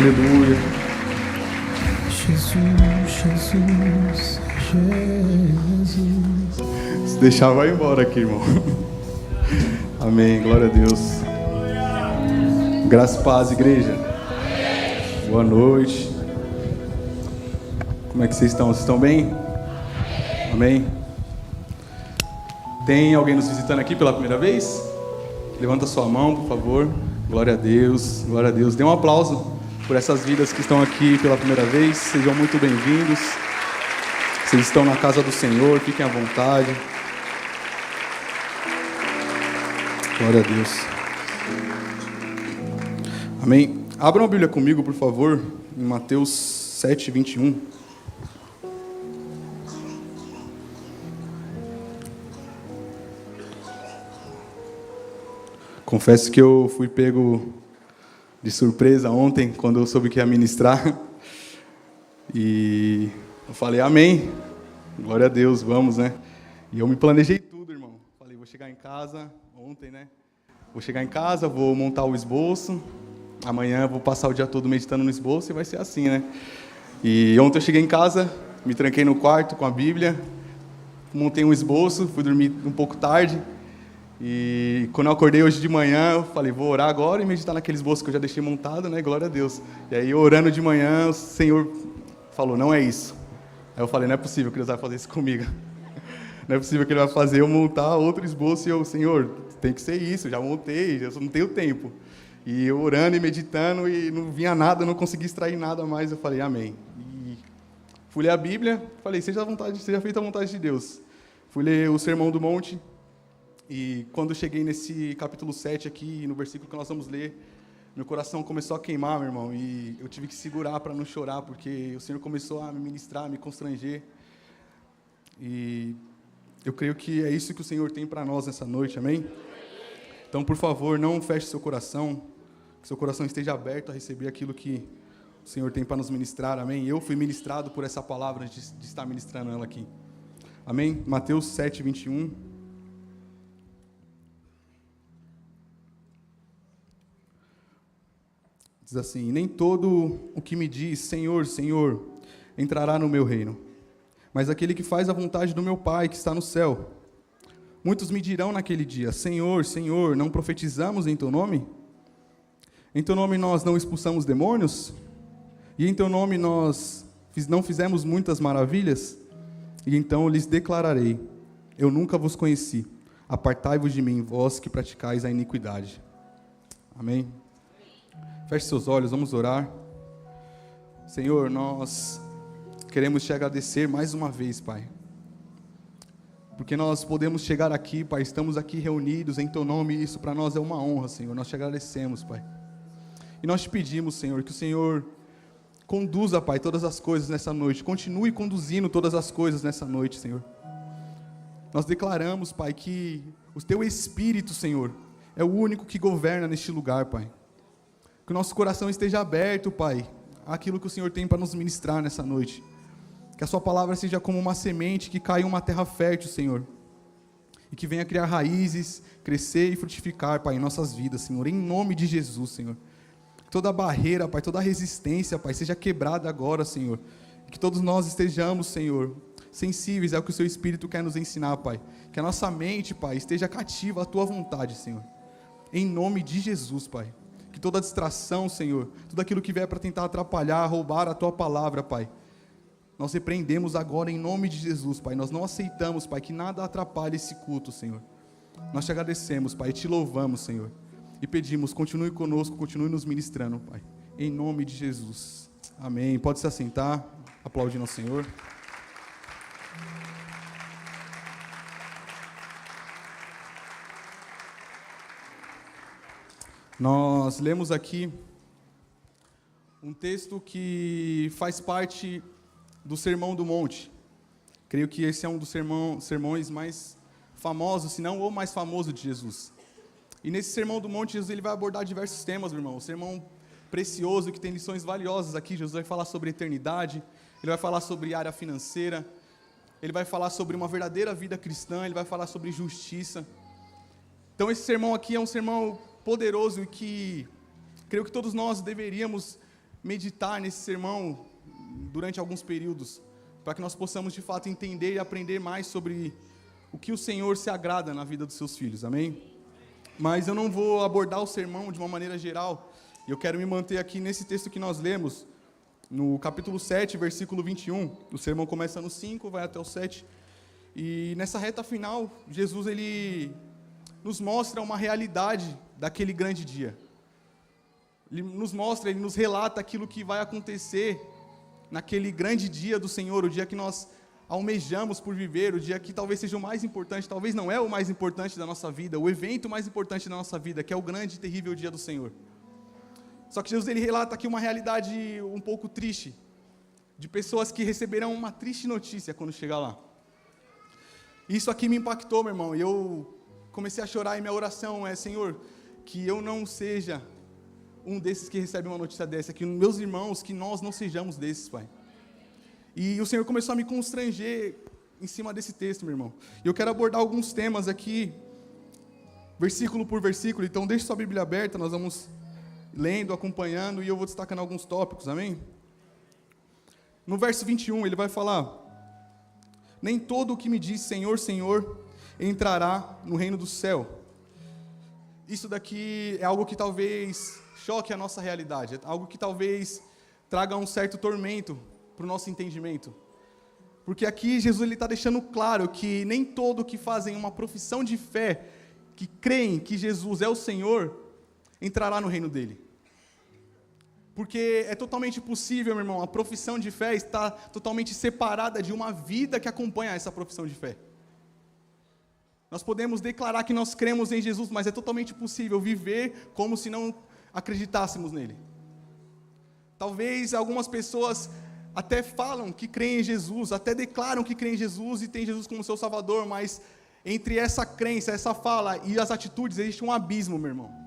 Aleluia. Jesus, Jesus, Jesus. Se deixar, vai embora aqui, irmão. Amém. Glória a Deus. Graça e paz, igreja. Boa noite. Como é que vocês estão? Vocês estão bem? Amém. Tem alguém nos visitando aqui pela primeira vez? Levanta sua mão, por favor. Glória a Deus. Glória a Deus. Dê um aplauso por essas vidas que estão aqui pela primeira vez. Sejam muito bem-vindos. Vocês estão na casa do Senhor. Fiquem à vontade. Glória a Deus. Amém. Abram a Bíblia comigo, por favor, em Mateus 7, 21. Confesso que eu fui pego de surpresa ontem, quando eu soube que ia ministrar. E eu falei, amém. Glória a Deus, vamos, né? E eu me planejei tudo, irmão. Falei, vou chegar em casa, ontem, né? Vou chegar em casa, vou montar o esboço. Amanhã vou passar o dia todo meditando no esboço e vai ser assim, né? E ontem eu cheguei em casa, me tranquei no quarto com a Bíblia, montei um esboço, fui dormir um pouco tarde. E quando eu acordei hoje de manhã, eu falei, vou orar agora e meditar naquele esboço que eu já deixei montado, né? Glória a Deus. E aí, orando de manhã, o Senhor falou, não é isso. Aí eu falei, não é possível que Deus vai fazer isso comigo. Não é possível que Ele vai fazer eu montar outro esboço e eu, Senhor, tem que ser isso, já montei, eu só não tenho tempo. E eu orando e meditando e não vinha nada, não consegui extrair nada mais. Eu falei, amém. E fui ler a Bíblia, falei, seja feita a vontade de Deus. Fui ler o Sermão do Monte. E quando eu cheguei nesse capítulo 7 aqui, no versículo que nós vamos ler, meu coração começou a queimar, meu irmão, e eu tive que segurar para não chorar, porque o Senhor começou a me ministrar, a me constranger. E eu creio que é isso que o Senhor tem para nós nessa noite, amém? Então, por favor, não feche seu coração, que seu coração esteja aberto a receber aquilo que o Senhor tem para nos ministrar, amém? Eu fui ministrado por essa palavra de estar ministrando ela aqui, amém? Mateus 7, 21. Diz assim, nem todo o que me diz, Senhor, Senhor, entrará no meu reino, mas aquele que faz a vontade do meu Pai que está no céu. Muitos me dirão naquele dia, Senhor, Senhor, não profetizamos em Teu nome? Em Teu nome nós não expulsamos demônios? E em Teu nome nós não fizemos muitas maravilhas? E então eu lhes declararei, eu nunca vos conheci, apartai-vos de mim, vós que praticais a iniquidade. Amém? Feche seus olhos, vamos orar. Senhor, nós queremos Te agradecer mais uma vez, Pai. Porque nós podemos chegar aqui, Pai, estamos aqui reunidos em Teu nome e isso para nós é uma honra, Senhor. Nós Te agradecemos, Pai. E nós Te pedimos, Senhor, que o Senhor conduza, Pai, todas as coisas nessa noite. Continue conduzindo todas as coisas nessa noite, Senhor. Nós declaramos, Pai, que o Teu Espírito, Senhor, é o único que governa neste lugar, Pai. Que o nosso coração esteja aberto, Pai, àquilo que o Senhor tem para nos ministrar nessa noite. Que a Sua palavra seja como uma semente que cai em uma terra fértil, Senhor. E que venha criar raízes, crescer e frutificar, Pai, em nossas vidas, Senhor. Em nome de Jesus, Senhor. Toda barreira, Pai, toda resistência, Pai, seja quebrada agora, Senhor. E que todos nós estejamos, Senhor, sensíveis ao que o Seu Espírito quer nos ensinar, Pai. Que a nossa mente, Pai, esteja cativa à Tua vontade, Senhor. Em nome de Jesus, Pai. Que toda distração, Senhor, tudo aquilo que vier para tentar atrapalhar, roubar a Tua palavra, Pai, nós repreendemos agora em nome de Jesus, Pai. Nós não aceitamos, Pai, que nada atrapalhe esse culto, Senhor. Nós Te agradecemos, Pai, e Te louvamos, Senhor. E pedimos, continue conosco, continue nos ministrando, Pai. Em nome de Jesus. Amém. Pode se assentar, aplaudindo ao Senhor. Nós lemos aqui um texto que faz parte do Sermão do Monte. Creio que esse é um dos sermões mais famosos, se não o mais famoso de Jesus. E nesse Sermão do Monte, Jesus ele vai abordar diversos temas, meu irmão. Um sermão precioso, que tem lições valiosas aqui. Jesus vai falar sobre eternidade, ele vai falar sobre área financeira, ele vai falar sobre uma verdadeira vida cristã, ele vai falar sobre justiça. Então esse sermão aqui é um sermão poderoso e que creio que todos nós deveríamos meditar nesse sermão durante alguns períodos, para que nós possamos de fato entender e aprender mais sobre o que o Senhor se agrada na vida dos seus filhos, amém? Mas eu não vou abordar o sermão de uma maneira geral, eu quero me manter aqui nesse texto que nós lemos, no capítulo 7, versículo 21, o sermão começa no 5, vai até o 7, e nessa reta final, Jesus ele nos mostra uma realidade daquele grande dia. Ele nos mostra, ele nos relata aquilo que vai acontecer naquele grande dia do Senhor, o dia que nós almejamos por viver, o dia que talvez seja o mais importante, talvez não é o mais importante da nossa vida, o evento mais importante da nossa vida, que é o grande e terrível dia do Senhor. Só que Jesus ele relata aqui uma realidade um pouco triste, de pessoas que receberão uma triste notícia quando chegar lá. Isso aqui me impactou, meu irmão, e eu comecei a chorar, e minha oração é: Senhor, que eu não seja um desses que recebe uma notícia dessa, que meus irmãos, que nós não sejamos desses, Pai. E o Senhor começou a me constranger em cima desse texto, meu irmão. E eu quero abordar alguns temas aqui, versículo por versículo, então deixe sua Bíblia aberta, nós vamos lendo, acompanhando, e eu vou destacando alguns tópicos, amém? No verso 21, ele vai falar: nem todo o que me diz Senhor, Senhor, entrará no reino do céu. Isso daqui é algo que talvez choque a nossa realidade, é algo que talvez traga um certo tormento para o nosso entendimento. Porque aqui Jesus está deixando claro que nem todo que fazem uma profissão de fé, que creem que Jesus é o Senhor, entrará no reino dele. Porque é totalmente possível, meu irmão, a profissão de fé está totalmente separada de uma vida que acompanha essa profissão de fé. Nós podemos declarar que nós cremos em Jesus, mas é totalmente possível viver como se não acreditássemos nele. Talvez algumas pessoas até falam que creem em Jesus, até declaram que creem em Jesus e têm Jesus como seu Salvador, mas entre essa crença, essa fala e as atitudes existe um abismo, meu irmão.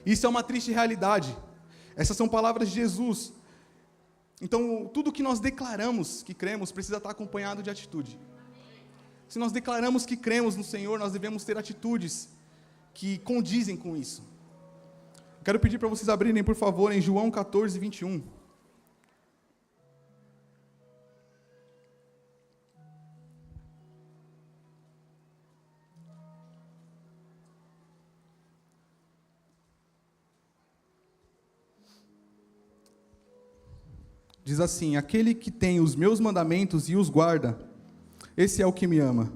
Isso é uma triste realidade. Essas são palavras de Jesus. Então, tudo que nós declaramos que cremos precisa estar acompanhado de atitude. Se nós declaramos que cremos no Senhor, nós devemos ter atitudes que condizem com isso. Quero pedir para vocês abrirem, por favor, em João 14, 21. Diz assim: aquele que tem os meus mandamentos e os guarda, esse é o que me ama.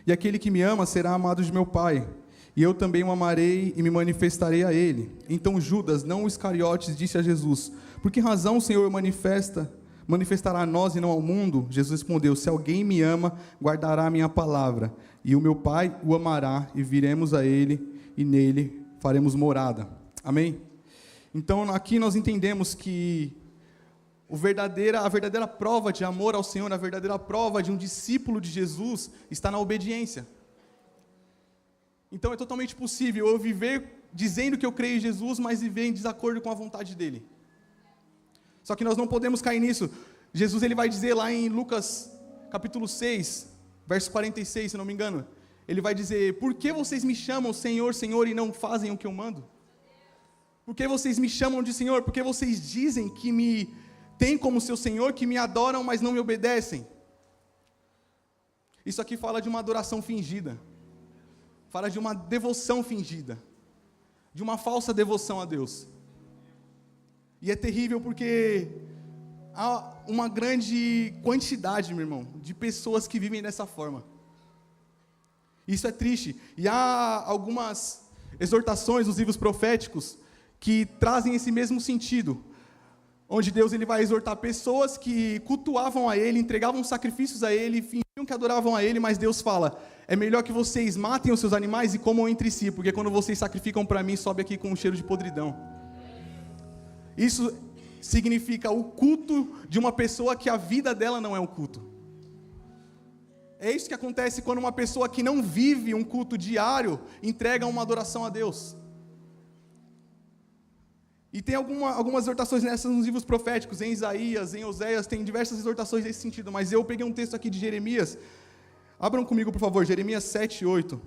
E aquele que me ama será amado de meu Pai, e eu também o amarei e me manifestarei a ele. Então Judas, não o Iscariotes, disse a Jesus: por que razão o Senhor manifestará a nós e não ao mundo? Jesus respondeu: se alguém me ama, guardará a minha palavra, e o meu Pai o amará, e viremos a ele, e nele faremos morada. Amém? Então aqui nós entendemos que a verdadeira prova de amor ao Senhor, a verdadeira prova de um discípulo de Jesus está na obediência. Então é totalmente possível eu viver dizendo que eu creio em Jesus, mas viver em desacordo com a vontade dele. Só que nós não podemos cair nisso. Jesus ele vai dizer lá em Lucas capítulo 6, verso 46, se não me engano, ele vai dizer: por que vocês me chamam Senhor, Senhor, e não fazem o que eu mando? Por que vocês me chamam de Senhor? Porque vocês dizem que me têm como seu Senhor, que me adoram, mas não me obedecem. Isso aqui fala de uma adoração fingida, fala de uma devoção fingida, de uma falsa devoção a Deus. E é terrível porque há uma grande quantidade, meu irmão, de pessoas que vivem dessa forma. Isso é triste. E há algumas exortações nos livros proféticos que trazem esse mesmo sentido, onde Deus ele vai exortar pessoas que cultuavam a Ele, entregavam sacrifícios a Ele, fingiam que adoravam a Ele, mas Deus fala: é melhor que vocês matem os seus animais e comam entre si, porque quando vocês sacrificam para mim, sobe aqui com um cheiro de podridão. Isso significa o culto de uma pessoa que a vida dela não é um culto. É isso que acontece quando uma pessoa que não vive um culto diário entrega uma adoração a Deus. E tem algumas exortações nessas nos livros proféticos, em Isaías, em Oséias, tem diversas exortações nesse sentido, mas eu peguei um texto aqui de Jeremias. Abram comigo, por favor, Jeremias 7, 8.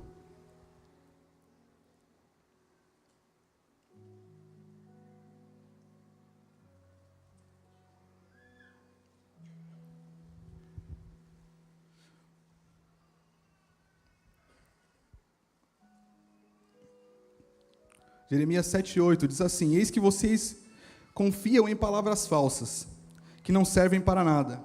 Jeremias 7:8 diz assim: eis que vocês confiam em palavras falsas, que não servem para nada.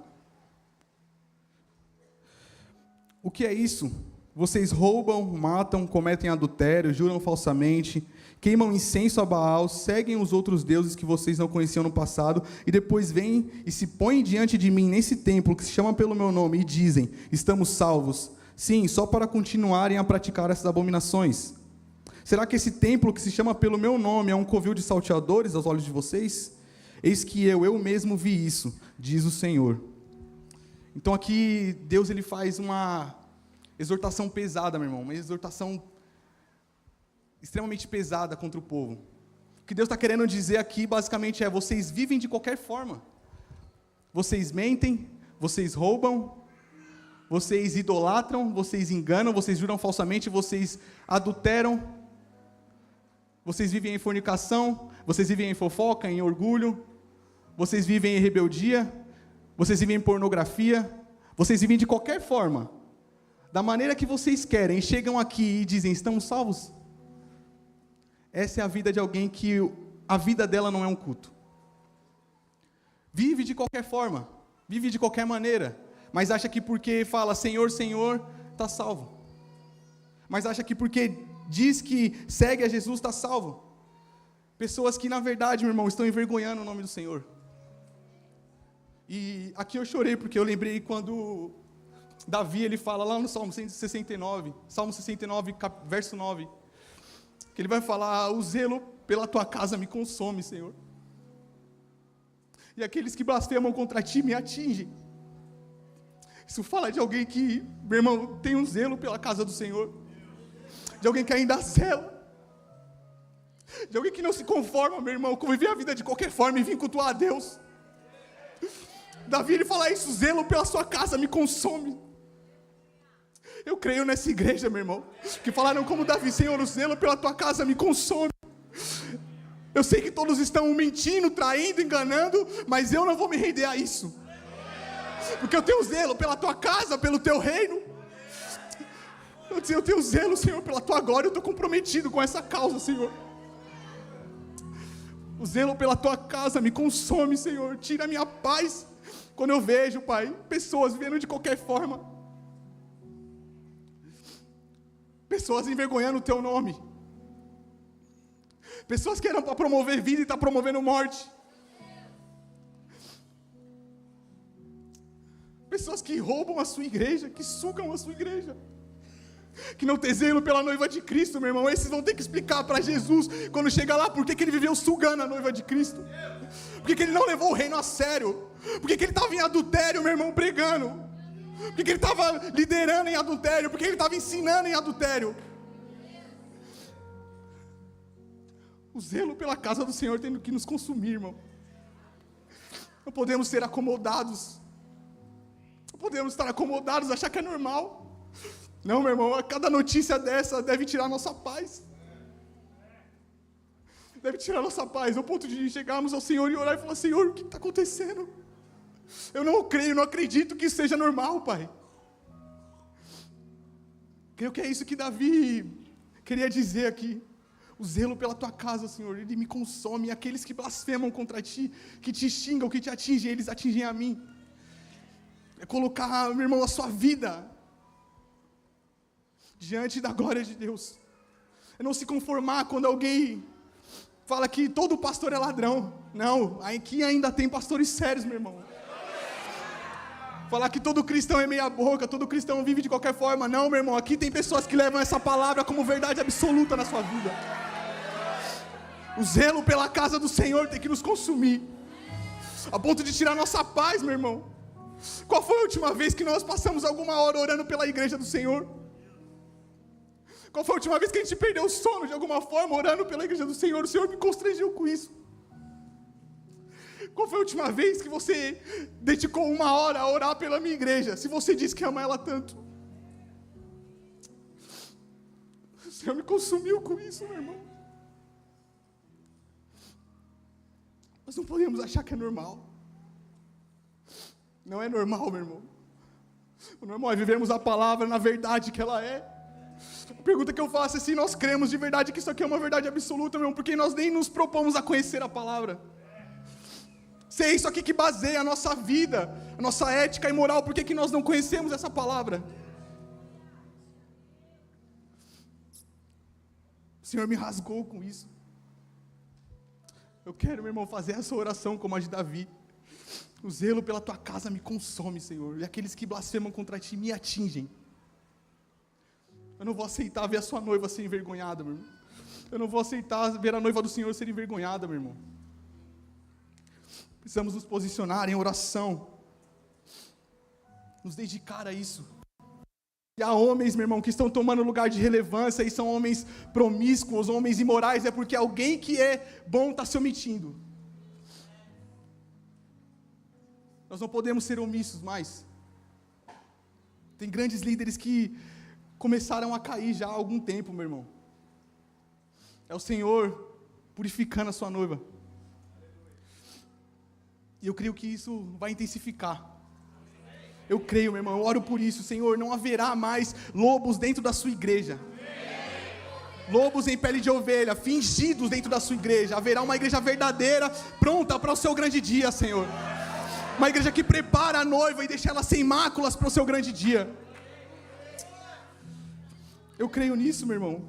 O que é isso? Vocês roubam, matam, cometem adultério, juram falsamente, queimam incenso a Baal, seguem os outros deuses que vocês não conheciam no passado, e depois vêm e se põem diante de mim nesse templo que se chama pelo meu nome e dizem: estamos salvos. Sim, só para continuarem a praticar essas abominações. Será que esse templo que se chama pelo meu nome é um covil de salteadores aos olhos de vocês? Eis que eu mesmo vi isso, diz o Senhor. Então aqui Deus ele faz uma exortação pesada, meu irmão, uma exortação extremamente pesada contra o povo. O que Deus está querendo dizer aqui basicamente é: vocês vivem de qualquer forma. Vocês mentem, vocês roubam, vocês idolatram, vocês enganam, vocês juram falsamente, vocês adulteram, vocês vivem em fornicação, vocês vivem em fofoca, em orgulho, vocês vivem em rebeldia, vocês vivem em pornografia, vocês vivem de qualquer forma, da maneira que vocês querem, chegam aqui e dizem: estamos salvos. Essa é a vida de alguém que a vida dela não é um culto. Vive de qualquer forma, vive de qualquer maneira, mas acha que porque fala Senhor, Senhor, está salvo. Mas acha que porque diz que segue a Jesus, está salvo. Pessoas que na verdade, meu irmão, estão envergonhando o nome do Senhor. E aqui eu chorei porque eu lembrei quando Davi, ele fala lá no Salmo 69, verso 9, que ele vai falar: o zelo pela tua casa me consome, Senhor. E aqueles que blasfemam contra ti me atingem. Isso fala de alguém que, meu irmão, tem um zelo pela casa do Senhor, de alguém que ainda zela, de alguém que não se conforma, meu irmão, com viver a vida de qualquer forma e vir cultuar a Deus. Davi, ele fala isso: zelo pela sua casa me consome. Eu creio nessa igreja, meu irmão, que falaram como Davi: Senhor, o zelo pela tua casa me consome. Eu sei que todos estão mentindo, traindo, enganando, mas eu não vou me render a isso, porque eu tenho zelo pela tua casa, pelo teu reino. Eu tenho zelo, Senhor, pela tua glória. Eu estou comprometido com essa causa, Senhor. O zelo pela tua casa me consome, Senhor. Tira a minha paz quando eu vejo, Pai, pessoas vivendo de qualquer forma, pessoas envergonhando o teu nome, pessoas que eram para promover vida e estão promovendo morte, pessoas que roubam a sua igreja, que sugam a sua igreja, que não tem zelo pela noiva de Cristo, meu irmão. Esses vão ter que explicar para Jesus, quando chegar lá, por que ele viveu sugando a noiva de Cristo, por que ele não levou o reino a sério, por que ele estava em adultério, meu irmão, pregando, por que ele estava liderando em adultério, por que ele estava ensinando em adultério. O zelo pela casa do Senhor tem que nos consumir, irmão. Não podemos ser acomodados, não podemos estar acomodados, achar que é normal. Não, meu irmão, cada notícia dessa deve tirar a nossa paz. Deve tirar a nossa paz, ao ponto de chegarmos ao Senhor e orar e falar: Senhor, o que está acontecendo? Eu não creio, não acredito que isso seja normal, Pai. Creio que é isso que Davi queria dizer aqui. O zelo pela tua casa, Senhor, ele me consome. E aqueles que blasfemam contra ti, que te xingam, que te atingem, eles atingem a mim. É colocar, meu irmão, a sua vida diante da glória de Deus. É não se conformar quando alguém fala que todo pastor é ladrão. Não, aqui ainda tem pastores sérios, meu irmão. Falar que todo cristão é meia boca, todo cristão vive de qualquer forma. Não, meu irmão, aqui tem pessoas que levam essa palavra como verdade absoluta na sua vida. O zelo pela casa do Senhor tem que nos consumir, a ponto de tirar nossa paz, meu irmão. Qual foi a última vez que nós passamos alguma hora orando pela igreja do Senhor? Qual foi a última vez que a gente perdeu o sono de alguma forma orando pela igreja do Senhor? O Senhor me constrangeu com isso. Qual foi a última vez que você dedicou uma hora a orar pela minha igreja, se você diz que ama ela tanto? O Senhor me consumiu com isso, meu irmão. Nós não podemos achar que é normal. Não é normal, meu irmão. O normal é vivermos a palavra na verdade que ela é. A pergunta que eu faço é se nós cremos de verdade que isso aqui é uma verdade absoluta, meu irmão, porque nós nem nos propomos a conhecer a palavra. Se é isso aqui que baseia a nossa vida, a nossa ética e moral, por que nós não conhecemos essa palavra? O Senhor me rasgou com isso. Eu quero, meu irmão, fazer essa oração como a de Davi. O zelo pela tua casa me consome, Senhor, e aqueles que blasfemam contra ti me atingem. Eu não vou aceitar ver a sua noiva ser envergonhada, meu irmão. Eu não vou aceitar ver a noiva do Senhor ser envergonhada, meu irmão. Precisamos nos posicionar em oração, nos dedicar a isso. E há homens, meu irmão, que estão tomando lugar de relevância e são homens promíscuos, homens imorais, é porque alguém que é bom está se omitindo. Nós não podemos ser omissos mais. Tem grandes líderes que começaram a cair já há algum tempo, meu irmão. É o Senhor purificando a sua noiva. E eu creio que isso vai intensificar. Eu creio, meu irmão, eu oro por isso. Senhor, não haverá mais lobos dentro da sua igreja. Lobos em pele de ovelha, fingidos dentro da sua igreja. Haverá uma igreja verdadeira, pronta para o seu grande dia, Senhor. Uma igreja que prepara a noiva e deixa ela sem máculas para o seu grande dia. Eu creio nisso, meu irmão.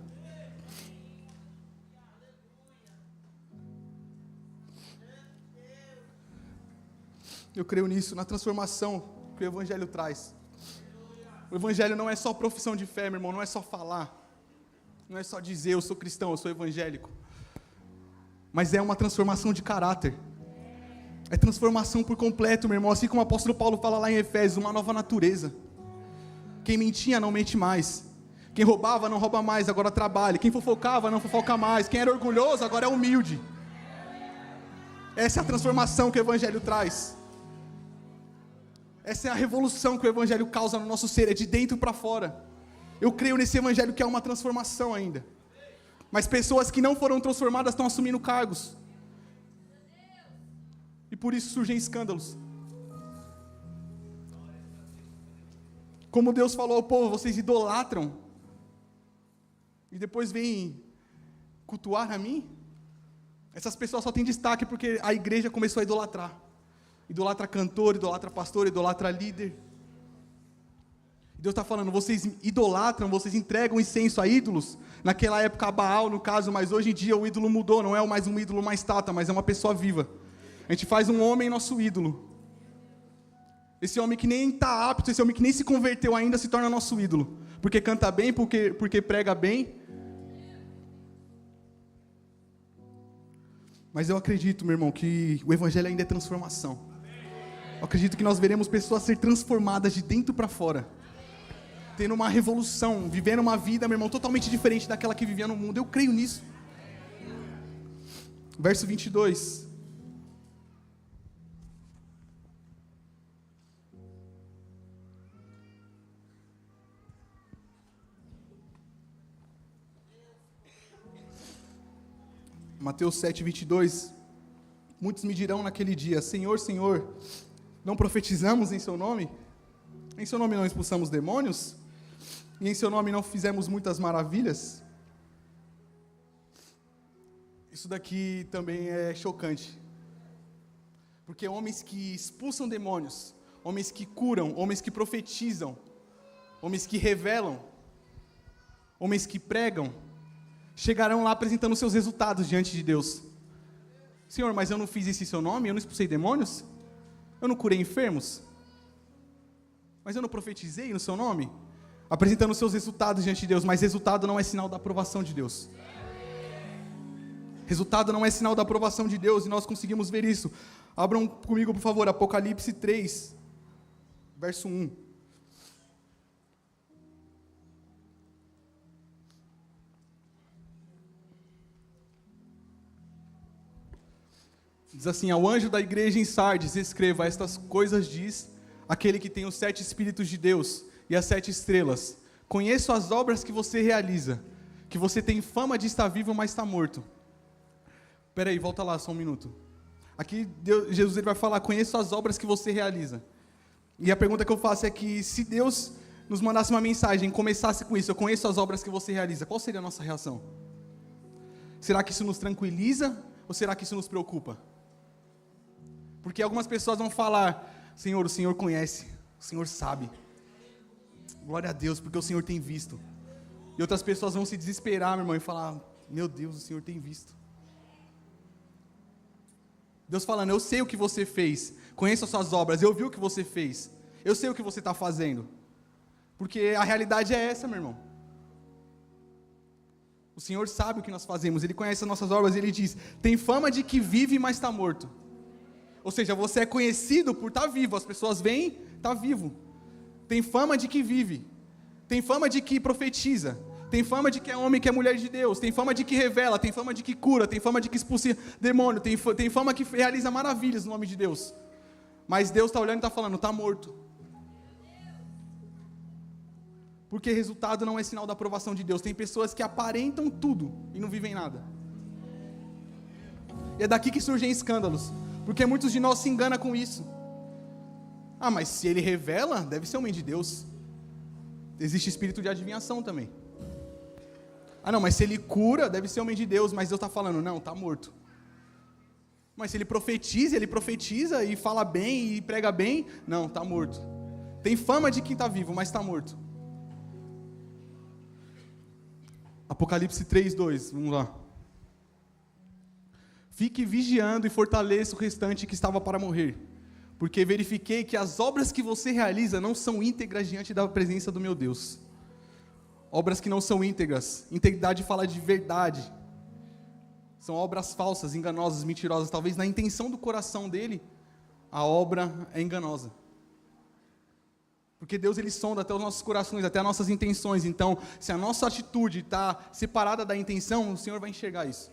Eu creio nisso, na transformação que o Evangelho traz. O Evangelho não é só profissão de fé, meu irmão, não é só falar. Não é só dizer, eu sou cristão, eu sou evangélico. Mas é uma transformação de caráter. É transformação por completo, meu irmão. Assim como o apóstolo Paulo fala lá em Efésios, uma nova natureza. Quem mentia não mente mais. Quem roubava não rouba mais, agora trabalha. Quem fofocava não fofoca mais. Quem era orgulhoso agora é humilde. Essa é a transformação que o Evangelho traz. Essa é a revolução que o Evangelho causa no nosso ser, é de dentro para fora. Eu creio nesse Evangelho que é uma transformação ainda. Mas pessoas que não foram transformadas estão assumindo cargos. E por isso surgem escândalos. Como Deus falou ao povo, vocês idolatram. E depois vêm cultuar a mim. Essas pessoas só têm destaque porque a igreja começou a idolatrar. Idolatra cantor, idolatra pastor, idolatra líder. Deus está falando, vocês idolatram, vocês entregam incenso a ídolos. Naquela época a Baal, no caso, mas hoje em dia o ídolo mudou. Não é mais um ídolo, uma estátua, mas é uma pessoa viva. A gente faz um homem nosso ídolo. Esse homem que nem está apto, esse homem que nem se converteu ainda, se torna nosso ídolo. Porque canta bem, porque prega bem. Mas eu acredito, meu irmão, que o Evangelho ainda é transformação. Eu acredito que nós veremos pessoas ser transformadas de dentro para fora. Tendo uma revolução, vivendo uma vida, meu irmão, totalmente diferente daquela que vivia no mundo. Eu creio nisso. Verso 22. Mateus 7, 22. Muitos me dirão naquele dia, Senhor, Senhor, não profetizamos em seu nome? Em seu nome não expulsamos demônios? E em seu nome não fizemos muitas maravilhas? Isso daqui também é chocante. Porque homens que expulsam demônios, homens que curam, homens que profetizam, homens que revelam, homens que pregam, chegarão lá apresentando seus resultados diante de Deus. Senhor, mas eu não fiz isso em seu nome? Eu não expulsei demônios? Eu não curei enfermos? Mas eu não profetizei no seu nome? Apresentando seus resultados diante de Deus, mas resultado não é sinal da aprovação de Deus. Resultado não é sinal da aprovação de Deus, e nós conseguimos ver isso. Abram comigo, por favor, Apocalipse 3, verso 1. Diz assim, ao anjo da igreja em Sardes, escreva, estas coisas diz aquele que tem os 7 Espíritos de Deus e as 7 estrelas. Conheço as obras que você realiza, que você tem fama de estar vivo, mas está morto. Espera aí, volta lá só um minuto. Aqui Jesus ele vai falar, conheço as obras que você realiza. E a pergunta que eu faço é que se Deus nos mandasse uma mensagem, começasse com isso: eu conheço as obras que você realiza, qual seria a nossa reação? Será que isso nos tranquiliza ou será que isso nos preocupa? Porque algumas pessoas vão falar: Senhor, o Senhor conhece, o Senhor sabe. Glória a Deus, porque o Senhor tem visto. E outras pessoas vão se desesperar, meu irmão, e falar: meu Deus, o Senhor tem visto. Deus falando: eu sei o que você fez, conheço as suas obras, eu vi o que você fez, eu sei o que você está fazendo. Porque a realidade é essa, meu irmão. O Senhor sabe o que nós fazemos, Ele conhece as nossas obras, Ele diz: tem fama de que vive, mas está morto. Ou seja, você é conhecido por estar vivo, as pessoas veem, está vivo. Tem fama de que vive, tem fama de que profetiza, tem fama de que é homem, que é mulher de Deus, tem fama de que revela, tem fama de que cura, tem fama de que expulsa demônio, tem fama que realiza maravilhas no nome de Deus. Mas Deus está olhando e está falando: está morto. Porque resultado não é sinal da aprovação de Deus. Tem pessoas que aparentam tudo e não vivem nada. E é daqui que surgem escândalos, porque muitos de nós se enganam com isso. Ah, mas se ele revela, deve ser homem de Deus. Existe espírito de adivinhação também. Ah não, mas se ele cura, deve ser homem de Deus. Mas Deus está falando: não, está morto. Mas se ele profetiza e fala bem e prega bem, não, está morto. Tem fama de quem está vivo, mas está morto. Apocalipse 3:2, vamos lá. Fique vigiando e fortaleça o restante que estava para morrer, porque verifiquei que as obras que você realiza não são íntegras diante da presença do meu Deus. Obras que não são íntegras, integridade fala de verdade, são obras falsas, enganosas, mentirosas. Talvez na intenção do coração dele, a obra é enganosa. Porque Deus, Ele sonda até os nossos corações, até as nossas intenções. Então, se a nossa atitude está separada da intenção, o Senhor vai enxergar isso.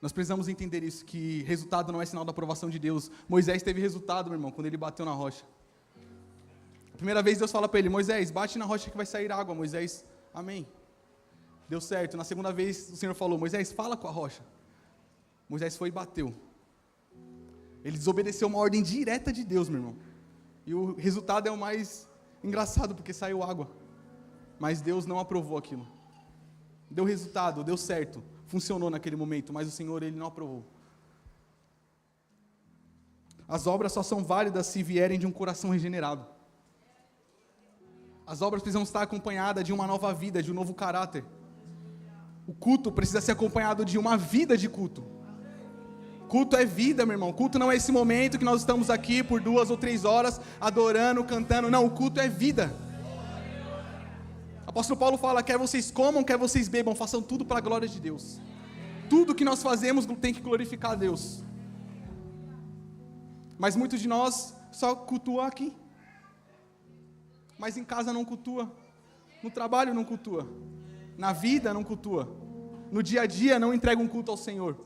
Nós precisamos entender isso, que resultado não é sinal da aprovação de Deus. Moisés teve resultado, meu irmão, quando ele bateu na rocha. A primeira vez Deus fala para ele: Moisés, bate na rocha que vai sair água. Moisés, amém. Deu certo. Na segunda vez o Senhor falou: Moisés, fala com a rocha. Moisés foi e bateu. Ele desobedeceu uma ordem direta de Deus, meu irmão. E o resultado é o mais engraçado, porque saiu água. Mas Deus não aprovou aquilo. Deu resultado, deu certo. Funcionou naquele momento, mas o Senhor, Ele não aprovou. As obras só são válidas se vierem de um coração regenerado. As obras precisam estar acompanhadas de uma nova vida, de um novo caráter. O culto precisa ser acompanhado de uma vida de culto. Culto é vida, meu irmão. Culto não é esse momento que nós estamos aqui por 2 ou 3 horas, adorando, cantando. Não, o culto é vida. O apóstolo Paulo fala: quer vocês comam, quer vocês bebam, façam tudo para a glória de Deus. Tudo que nós fazemos tem que glorificar a Deus. Mas muitos de nós só cultuam aqui. Mas em casa não cultua. No trabalho não cultua. Na vida não cultua. No dia a dia não entrega um culto ao Senhor.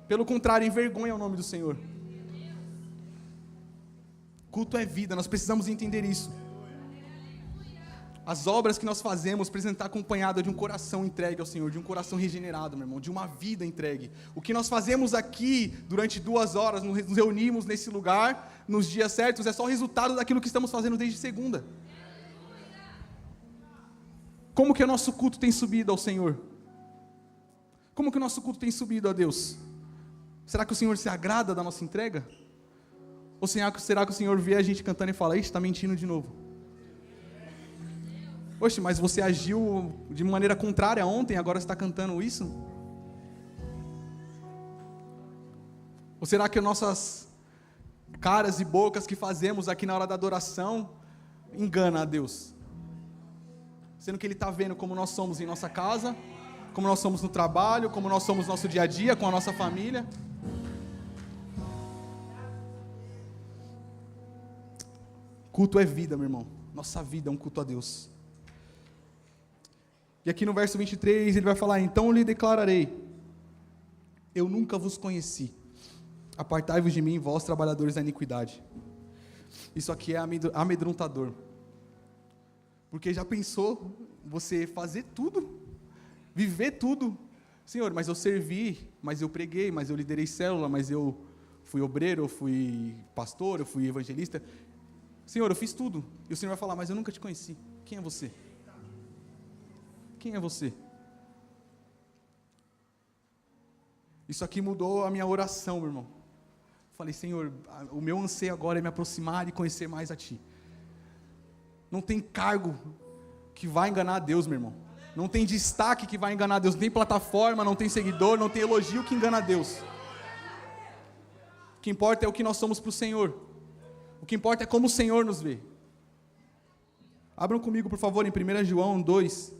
Pelo contrário, envergonha o nome do Senhor. Culto é vida, nós precisamos entender isso. As obras que nós fazemos precisam estar acompanhadas de um coração entregue ao Senhor, de um coração regenerado, meu irmão, de uma vida entregue. O que nós fazemos aqui durante 2 horas, nos reunimos nesse lugar, nos dias certos, é só o resultado daquilo que estamos fazendo desde segunda. Como que o nosso culto tem subido ao Senhor? Como que o nosso culto tem subido a Deus? Será que o Senhor se agrada da nossa entrega? Ou será que o Senhor vê a gente cantando e fala: ixi, está mentindo de novo? Oxe, mas você agiu de maneira contrária ontem, agora você está cantando isso? Ou será que nossas caras e bocas que fazemos aqui na hora da adoração engana a Deus? Sendo que Ele está vendo como nós somos em nossa casa, como nós somos no trabalho, como nós somos no nosso dia a dia, com a nossa família. Culto é vida, meu irmão. Nossa vida é um culto a Deus. E aqui no verso 23 ele vai falar: então lhe declararei: eu nunca vos conheci. Apartai-vos de mim, vós trabalhadores da iniquidade. Isso aqui é amedrontador. Porque já pensou você fazer tudo, viver tudo? Senhor, mas eu servi, mas eu preguei, mas eu liderei célula, mas eu fui obreiro, eu fui pastor, eu fui evangelista. Senhor, eu fiz tudo. E o Senhor vai falar, mas eu nunca te conheci. Quem é você? Quem é você? Isso aqui mudou a minha oração, meu irmão. Falei, Senhor, o meu anseio agora é me aproximar e conhecer mais a Ti. Não tem cargo que vai enganar a Deus, meu irmão. Não tem destaque que vai enganar a Deus. Não tem plataforma, não tem seguidor, não tem elogio que engana a Deus. O que importa é o que nós somos para o Senhor. O que importa é como o Senhor nos vê. Abram comigo, por favor, em 1 João 2,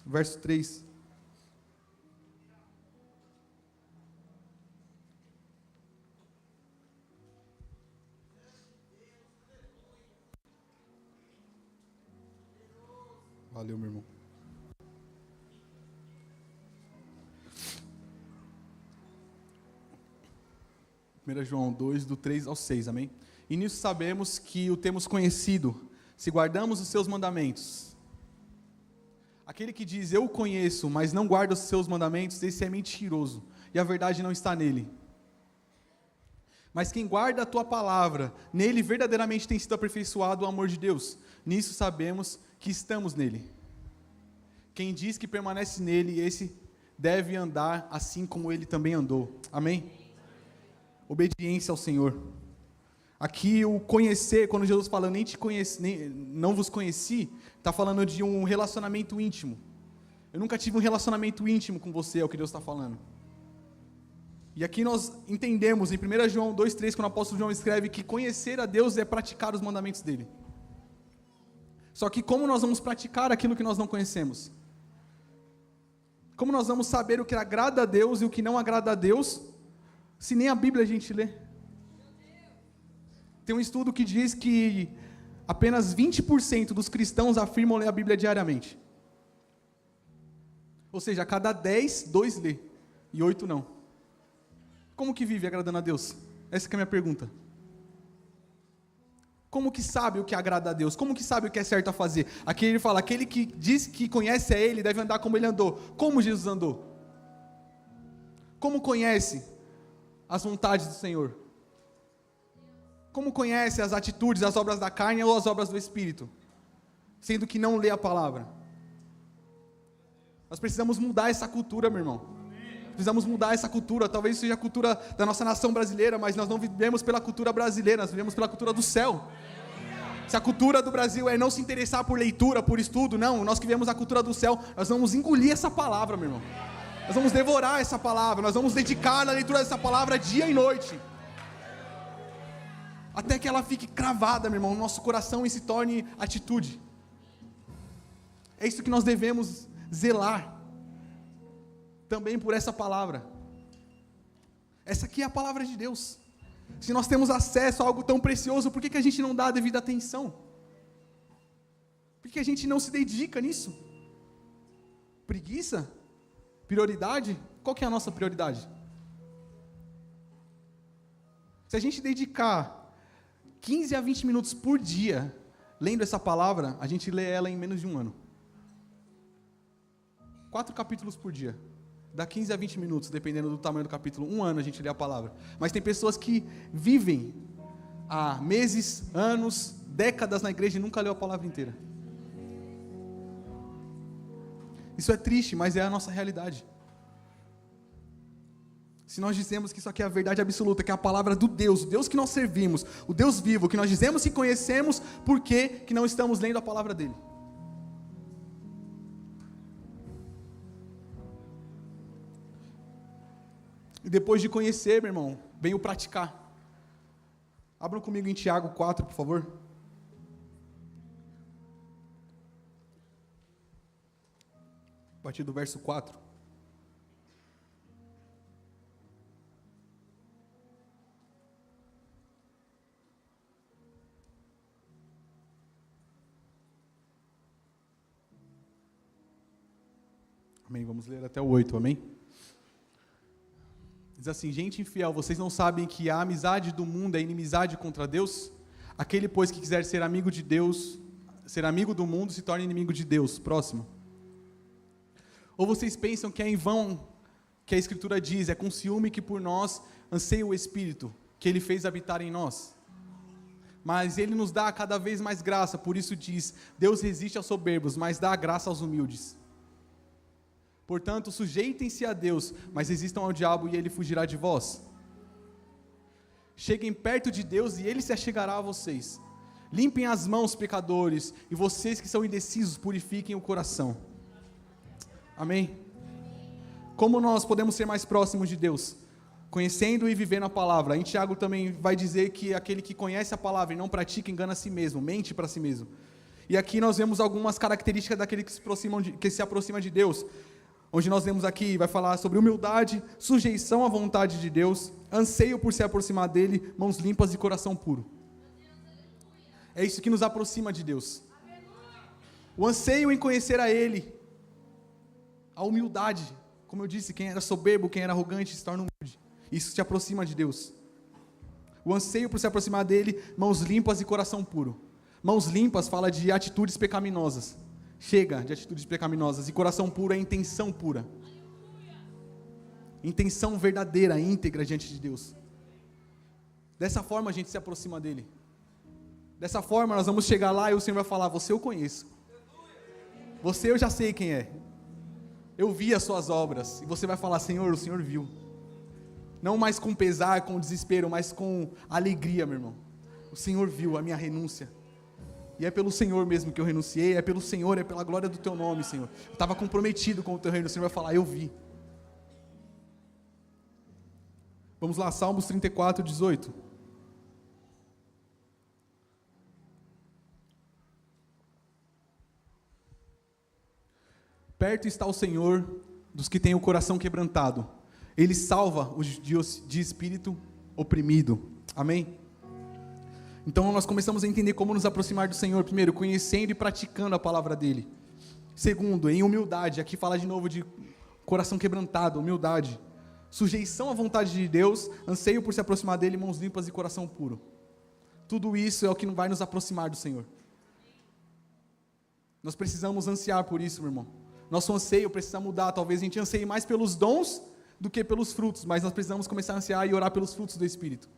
verso 3. Valeu, meu irmão. João 2, do 3 ao 6, amém? E nisso sabemos que o temos conhecido, se guardamos os seus mandamentos. Aquele que diz, eu o conheço, mas não guarda os seus mandamentos, esse é mentiroso, e a verdade não está nele. Mas quem guarda a tua palavra, nele verdadeiramente tem sido aperfeiçoado o amor de Deus. Nisso sabemos que estamos nele. Quem diz que permanece nele, esse deve andar assim como ele também andou. Amém? Obediência ao Senhor. Aqui o conhecer, quando Jesus fala, nem te conheci, não vos conheci, está falando de um relacionamento íntimo. Eu nunca tive um relacionamento íntimo com você, é o que Deus está falando. E aqui nós entendemos, em 1 João 2,3, quando o apóstolo João escreve que conhecer a Deus é praticar os mandamentos dele. Só que como nós vamos praticar aquilo que nós não conhecemos? Como nós vamos saber o que agrada a Deus e o que não agrada a Deus, se nem a Bíblia a gente lê? Tem um estudo que diz que apenas 20% dos cristãos afirmam ler a Bíblia diariamente. Ou seja, a cada 10, 2 lê, e 8 não. Como que vive agradando a Deus? Essa que é a minha pergunta. Como que sabe o que agrada a Deus? Como que sabe o que é certo a fazer? Aqui ele fala, aquele que diz que conhece a Ele, deve andar como Ele andou. Como Jesus andou? Como conhece as vontades do Senhor? Como conhece as atitudes, as obras da carne ou as obras do Espírito? Sendo que não lê a palavra. Nós precisamos mudar essa cultura, meu irmão. Precisamos mudar essa cultura. Talvez seja a cultura da nossa nação brasileira, mas nós não vivemos pela cultura brasileira, nós vivemos pela cultura do céu. Se a cultura do Brasil é não se interessar por leitura, por estudo, não, nós que vivemos a cultura do céu, nós vamos engolir essa palavra, meu irmão. Nós vamos devorar essa palavra, nós vamos dedicar a leitura dessa palavra dia e noite. Até que ela fique cravada, meu irmão, no nosso coração e se torne atitude. É isso que nós devemos zelar. Também por essa palavra. Essa aqui é a palavra de Deus. Se nós temos acesso a algo tão precioso, por que a gente não dá a devida atenção? Por que a gente não se dedica nisso? Preguiça? Prioridade? Qual que é a nossa prioridade? Se a gente dedicar 15 a 20 minutos por dia lendo essa palavra, a gente lê ela em menos de um ano. 4 capítulos por dia. Dá 15 a 20 minutos, dependendo do tamanho do capítulo. Um ano a gente lê a palavra. Mas tem pessoas que vivem há meses, anos, décadas na igreja e nunca leu a palavra inteira. Isso é triste, mas é a nossa realidade. Se nós dizemos que isso aqui é a verdade absoluta, que é a palavra do Deus, o Deus que nós servimos, o Deus vivo, que nós dizemos que conhecemos, por que não estamos lendo a palavra dele? E depois de conhecer, meu irmão, vem o praticar. Abram comigo em Tiago 4, por favor. A partir do verso 4. Amém, vamos ler até o 8, amém? Diz assim, gente infiel, vocês não sabem que a amizade do mundo é inimizade contra Deus? Aquele, pois, que quiser ser amigo de Deus, ser amigo do mundo, se torna inimigo de Deus. Próximo. Ou vocês pensam que é em vão que a Escritura diz, é com ciúme que por nós anseia o Espírito, que Ele fez habitar em nós? mas Ele nos dá cada vez mais graça. Por isso diz: Deus resiste aos soberbos, mas dá graça aos humildes. Portanto, sujeitem-se a Deus, mas resistam ao diabo e ele fugirá de vós. Cheguem perto de Deus e Ele se achegará a vocês. Limpem as mãos, pecadores, e vocês que são indecisos, purifiquem o coração. Amém? Como nós podemos ser mais próximos de Deus? Conhecendo e vivendo a palavra. Em Tiago também vai dizer que aquele que conhece a palavra e não pratica, engana a si mesmo, mente para si mesmo. E aqui nós vemos algumas características daquele que se aproxima de Deus. Onde nós vemos aqui, vai falar sobre humildade, sujeição à vontade de Deus, anseio por se aproximar dEle, mãos limpas e coração puro. É isso que nos aproxima de Deus. O anseio em conhecer a Ele, a humildade, como eu disse, quem era soberbo, quem era arrogante, se torna humilde. Isso te aproxima de Deus. O anseio por se aproximar dEle, mãos limpas e coração puro. Mãos limpas fala de atitudes pecaminosas. Chega de atitudes pecaminosas. E coração puro é intenção pura. Intenção verdadeira, íntegra diante de Deus. Dessa forma a gente se aproxima dEle. Dessa forma nós vamos chegar lá e o Senhor vai falar: você eu conheço. Você eu já sei quem é. Eu vi as suas obras. E você vai falar: Senhor, o Senhor viu. Não mais com pesar, com desespero, mas com alegria, meu irmão. O Senhor viu a minha renúncia. E é pelo Senhor mesmo que eu renunciei, é pelo Senhor, é pela glória do Teu nome, Senhor. Eu estava comprometido com o Teu reino, o Senhor vai falar: eu vi. Vamos lá, Salmos 34, 18. Perto está o Senhor dos que têm o coração quebrantado. Ele salva os de espírito oprimido. Amém? Então nós começamos a entender como nos aproximar do Senhor. Primeiro, conhecendo e praticando a palavra dEle. Segundo, em humildade. Aqui fala de novo de coração quebrantado, humildade. Sujeição à vontade de Deus, anseio por se aproximar dEle, mãos limpas e coração puro. Tudo isso é o que vai nos aproximar do Senhor. Nós precisamos ansiar por isso, meu irmão. Nosso anseio precisa mudar. Talvez a gente anseie mais pelos dons do que pelos frutos, mas nós precisamos começar a ansiar e orar pelos frutos do Espírito.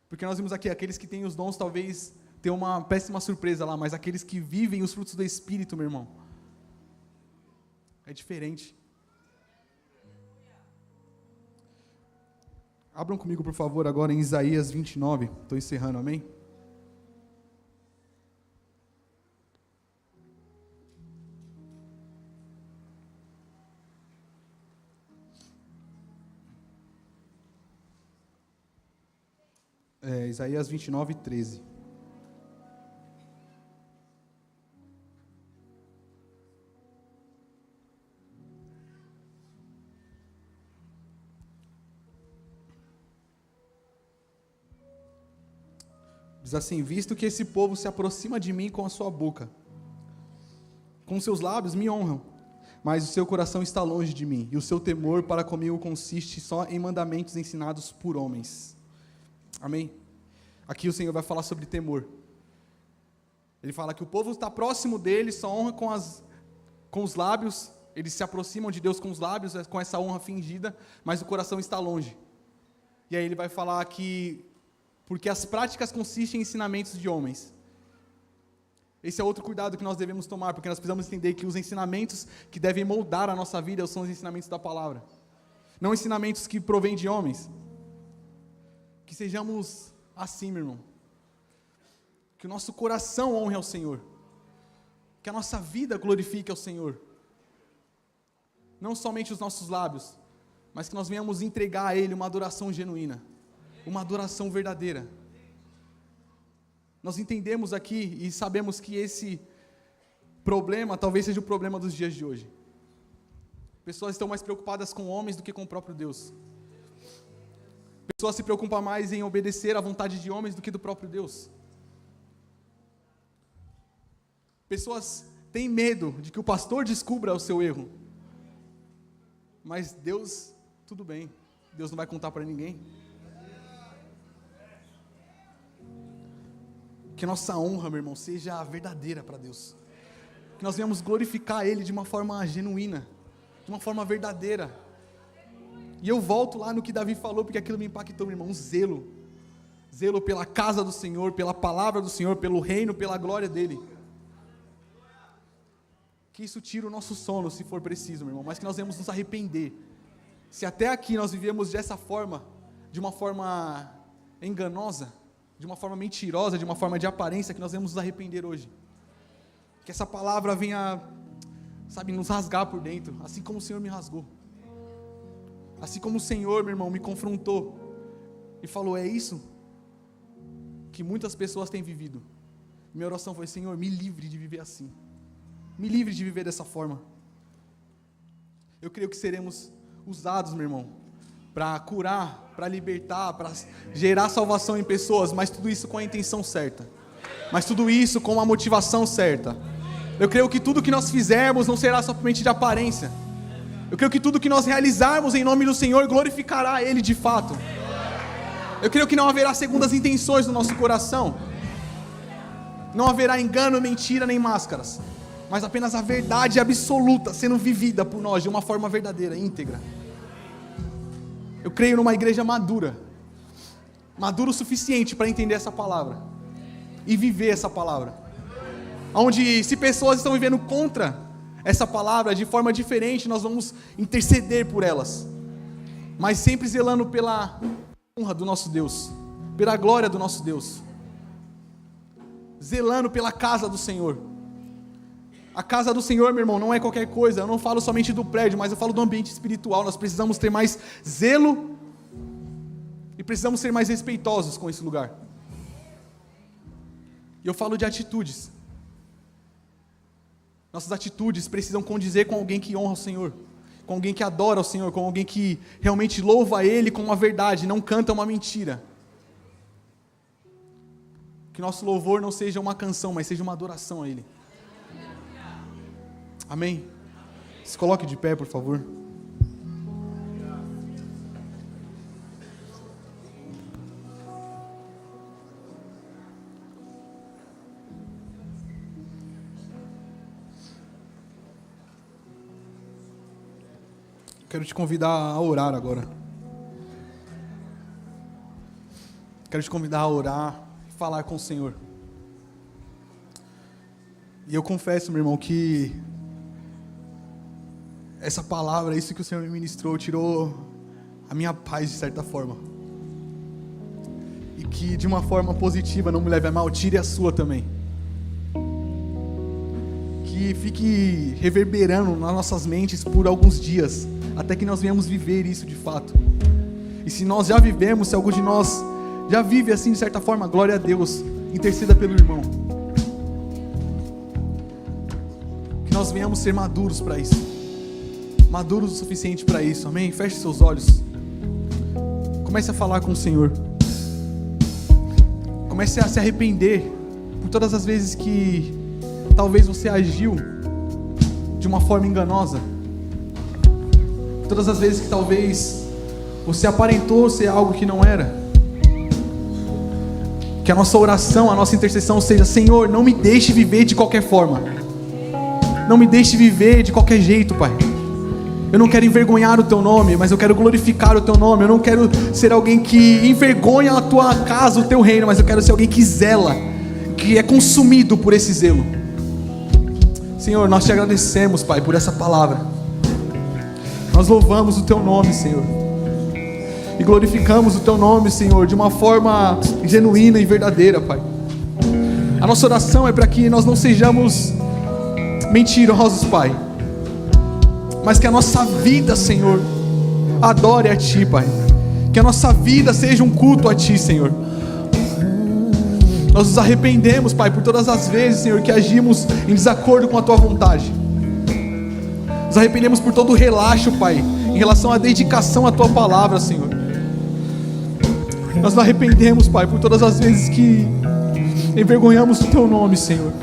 Porque nós vimos aqui, aqueles que têm os dons talvez tenham uma péssima surpresa lá, mas aqueles que vivem os frutos do Espírito, meu irmão, é diferente. Abram comigo, por favor, agora em Isaías 29, estou encerrando, amém? Isaías 29, 13. Diz assim: visto que esse povo se aproxima de mim com a sua boca, com seus lábios me honram, mas o seu coração está longe de mim, e o seu temor para comigo consiste só em mandamentos ensinados por homens. Amém? Aqui o Senhor vai falar sobre temor. Ele fala que o povo está próximo dele, só honra com os lábios, eles se aproximam de Deus com os lábios, com essa honra fingida, mas o coração está longe. E aí ele vai falar que, porque as práticas consistem em ensinamentos de homens. Esse é outro cuidado que nós devemos tomar, porque nós precisamos entender que os ensinamentos que devem moldar a nossa vida são os ensinamentos da palavra. Não ensinamentos que provêm de homens. Que sejamos assim, meu irmão. Que o nosso coração honre ao Senhor. Que a nossa vida glorifique ao Senhor. Não somente os nossos lábios, mas que nós venhamos entregar a Ele uma adoração genuína. Uma adoração verdadeira. Nós entendemos aqui e sabemos que esse problema talvez seja o problema dos dias de hoje. Pessoas estão mais preocupadas com homens do que com o próprio Deus. Pessoas se preocupam mais em obedecer à vontade de homens do que do próprio Deus. Pessoas têm medo de que o pastor descubra o seu erro. Mas Deus, tudo bem. Deus não vai contar para ninguém. Que nossa honra, meu irmão, seja verdadeira para Deus. Que nós venhamos glorificar Ele de uma forma genuína, de uma forma verdadeira. E eu volto lá no que Davi falou, porque aquilo me impactou, meu irmão, um zelo. zelo pela casa do Senhor, pela palavra do Senhor, pelo reino, pela glória dEle. Que isso tire o nosso sono, se for preciso, meu irmão, mas que nós devemos nos arrepender. Se até aqui nós vivemos dessa forma, de uma forma enganosa, de uma forma mentirosa, de uma forma de aparência, que nós devemos nos arrepender hoje. Que essa palavra venha, sabe, nos rasgar por dentro, assim como o Senhor me rasgou. Assim como o Senhor, meu irmão, me confrontou e falou, é isso que muitas pessoas têm vivido. Minha oração foi, Senhor, me livre de viver assim. Me livre de viver dessa forma. Eu creio que seremos usados, meu irmão, para curar, para libertar, para gerar salvação em pessoas, mas tudo isso com a intenção certa. Mas tudo isso com a motivação certa. Eu creio que tudo que nós fizermos não será somente de aparência. Eu creio que tudo que nós realizarmos em nome do Senhor glorificará Ele de fato. Eu creio que não haverá segundas intenções no nosso coração. Não haverá engano, mentira nem máscaras, mas apenas a verdade absoluta sendo vivida por nós de uma forma verdadeira, íntegra. Eu creio numa igreja madura o suficiente para entender essa palavra e viver essa palavra. Onde, se pessoas estão vivendo contra essa palavra de forma diferente, nós vamos interceder por elas, mas sempre zelando pela honra do nosso Deus, pela glória do nosso Deus, zelando pela casa do Senhor. A casa do Senhor, meu irmão, não é qualquer coisa. Eu não falo somente do prédio, mas eu falo do ambiente espiritual. Nós precisamos ter mais zelo e precisamos ser mais respeitosos com esse lugar. E eu falo de atitudes. Nossas atitudes precisam condizer com alguém que honra o Senhor, com alguém que adora o Senhor, com alguém que realmente louva a Ele com uma verdade, não canta uma mentira. Que nosso louvor não seja uma canção, mas seja uma adoração a Ele. Amém? Se coloque de pé, por favor. Quero te convidar a orar agora. Quero te convidar a orar e falar com o Senhor. E eu confesso, meu irmão, que essa palavra, isso que o Senhor me ministrou, tirou a minha paz de certa forma. E que de uma forma positiva, não me leve a mal, tire a sua também. Que fique reverberando nas nossas mentes por alguns dias, até que nós venhamos viver isso de fato. E se nós já vivemos, se algum de nós já vive assim de certa forma, glória a Deus, interceda pelo irmão. Que nós venhamos ser maduros para isso. Maduros o suficiente para isso, amém? Feche seus olhos. Comece a falar com o Senhor. Comece a se arrepender por todas as vezes que talvez você agiu de uma forma enganosa. Todas as vezes que talvez você aparentou ser algo que não era. Que a nossa oração, a nossa intercessão seja: Senhor, não me deixe viver de qualquer forma. Não me deixe viver de qualquer jeito, Pai. Eu não quero envergonhar o Teu nome, mas eu quero glorificar o Teu nome. Eu não quero ser alguém que envergonha a Tua casa, o Teu reino, mas eu quero ser alguém que zela, que é consumido por esse zelo. Senhor, nós Te agradecemos, Pai, por essa palavra. Nós louvamos o Teu nome, Senhor, e glorificamos o Teu nome, Senhor, de uma forma genuína e verdadeira, Pai. A nossa oração é para que nós não sejamos mentirosos, Pai, mas que a nossa vida, Senhor, adore a Ti, Pai. Que a nossa vida seja um culto a Ti, Senhor. Nós nos arrependemos, Pai, por todas as vezes, Senhor, que agimos em desacordo com a Tua vontade. Nos arrependemos por todo o relaxo, Pai, em relação à dedicação à Tua palavra, Senhor. Nós nos arrependemos, Pai, por todas as vezes que envergonhamos o Teu nome, Senhor.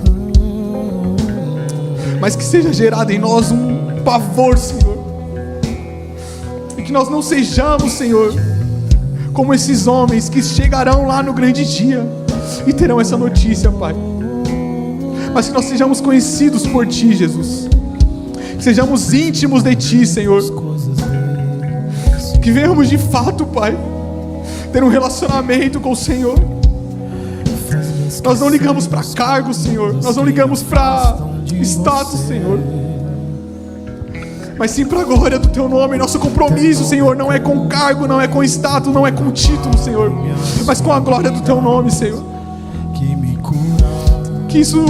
Mas que seja gerado em nós um pavor, Senhor, e que nós não sejamos, Senhor, como esses homens que chegarão lá no grande dia e terão essa notícia, Pai, mas que nós sejamos conhecidos por Ti, Jesus, que sejamos íntimos de Ti, Senhor, que venhamos de fato, Pai, ter um relacionamento com o Senhor. Nós não ligamos para cargo, Senhor. Nós não ligamos para status, Senhor. Mas sim para a glória do Teu nome. Nosso compromisso, Senhor, não é com cargo, não é com status, não é com título, Senhor, mas com a glória do Teu nome, Senhor. Que isso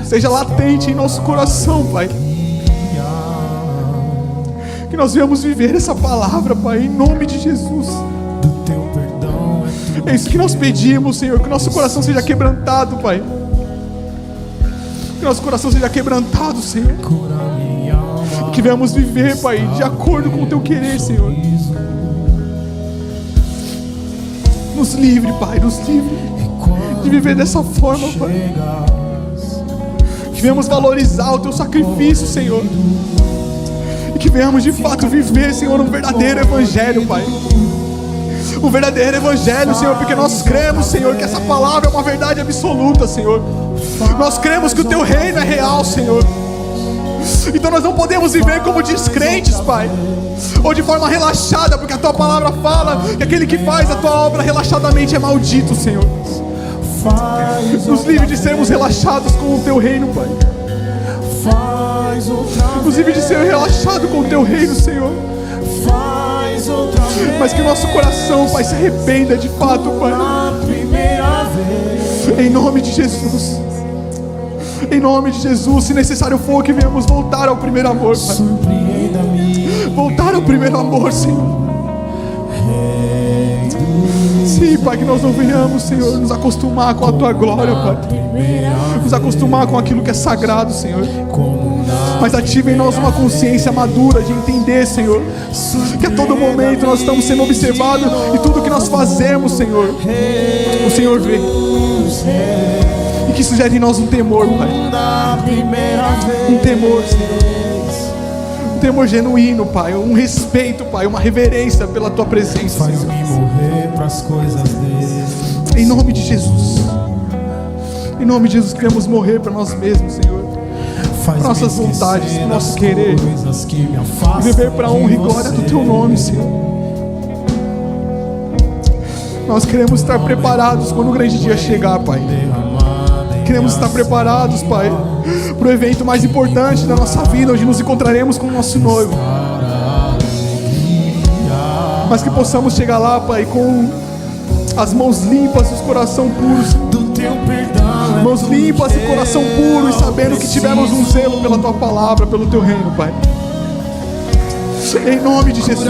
seja latente em nosso coração, Pai. Que nós venhamos viver essa palavra, Pai, em nome de Jesus. É isso que nós pedimos, Senhor. Que nosso coração seja quebrantado, Pai. Que nosso coração seja quebrantado, Senhor. Que venhamos viver, Pai, de acordo com o Teu querer, Senhor. Nos livre, Pai, nos livre de viver dessa forma, Pai. Que venhamos valorizar o Teu sacrifício, Senhor. E que venhamos de fato viver, Senhor, um verdadeiro evangelho, Pai. Um verdadeiro evangelho, Senhor, porque nós cremos, Senhor, que essa palavra é uma verdade absoluta, Senhor. Nós cremos que o Teu reino é real, Senhor. Então nós não podemos viver como descrentes, Pai, ou de forma relaxada, porque a Tua palavra fala que aquele que faz a Tua obra relaxadamente é maldito, Senhor. Nos livre de sermos relaxados com o Teu reino, Pai. Nos livre de ser relaxado com o Teu reino, Senhor. Mas que nosso coração, Pai, se arrependa de fato, Pai. Em nome de Jesus. Em nome de Jesus, se necessário for, que venhamos voltar ao primeiro amor, Pai. Voltar ao primeiro amor, Senhor. Sim, Pai, que nós não venhamos, Senhor, nos acostumar com a Tua glória, Pai. Nos acostumar com aquilo que é sagrado, Senhor. Mas ative em nós uma consciência madura de entender, Senhor, que a todo momento nós estamos sendo observados e tudo que nós fazemos, Senhor, o Senhor vê. E que isso gere em nós um temor, Pai. Um temor, Senhor. Um temor genuíno, Pai. Um respeito, Pai. Uma reverência pela Tua presença, Senhor. Em nome de Jesus. Em nome de Jesus, queremos morrer para nós mesmos, Senhor. Para nossas vontades, para nosso querer. E viver para a honra e glória do Teu nome, Senhor. Nós queremos estar preparados quando o grande dia chegar, Pai. Queremos estar preparados, Pai, para o evento mais importante da nossa vida, onde nos encontraremos com o nosso noivo. Mas que possamos chegar lá, Pai, com as mãos limpas e os coração puros. Mãos limpas e coração puro, e sabendo que tivemos um zelo pela Tua palavra, pelo Teu reino, Pai. Em nome de Jesus.